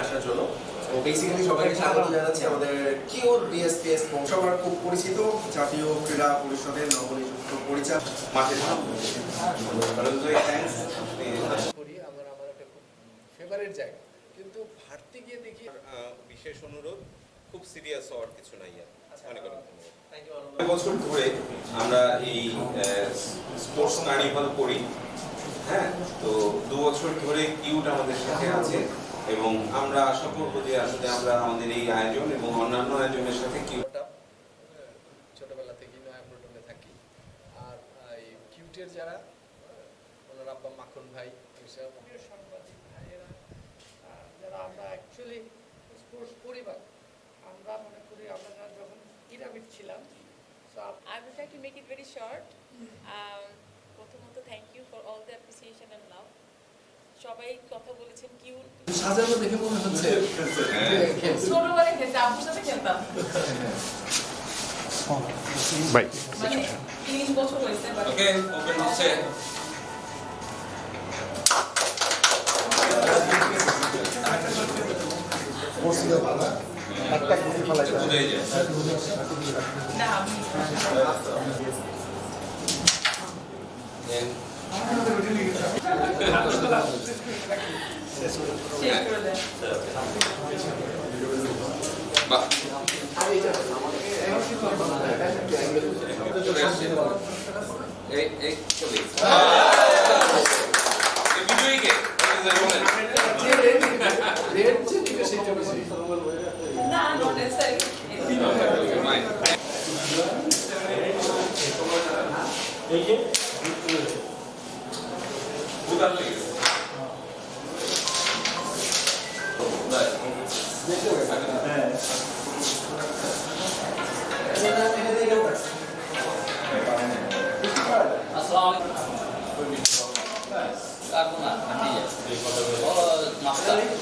আসার জন্য বেসিক্যালি সবাইকে স্বাগত জানাচ্ছি আমাদের কিউর বিএসপিএস সবার খুব পরিচিত জাতীয় ক্রীড়া পরিষদের নবনিযুক্ত পরিচালক মাঠে আমার একটা খুব ফেভারিট জায়গা, কিন্তু হাঁটতে গিয়ে দেখি বিশেষ অনুরোধ, খুব সিরিয়াস হওয়ার কিছু নাই আর অনেক অনেক ধন্যবাদ। বছর ধরে আমরা এই স্পোর্টস কার্নিভাল করি। হ্যাঁ, তো 2 বছর ধরে কিউট আমাদের সাথে আছে এবং আমরা আশা করবো যে আসলে আমরা আমাদের এই আয়োজন এবং অন্যান্য আয়োজনের সাথে ছোটবেলা থেকেই নয়াপল্টনে থাকি। আর এই কিউটের যারা ওনার আব্বা মাখন ভাই এসব সাংবাদিক ভাইয়েরা যারা আমরা অ্যাকচুয়ালি স্পোর্টস পরিবার, আমরা মনে করি আমরা যখন পিরামিড ছিলাম। I would like to make it very short. প্রথমত thank you for all the appreciation and love. সবাই কথা বলেছেন কিউট সাজানো দেখে মনে হচ্ছে ছোটবেলায় খেলতে আপুর সাথে খেলতাম ভাই মানে 30 বছর হয়েছে। ওকে ওপেন হচ্ছে না আমি শেষ করে দেন। বাহ এই চলে বিজয়ী কে না not necessary.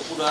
পুরা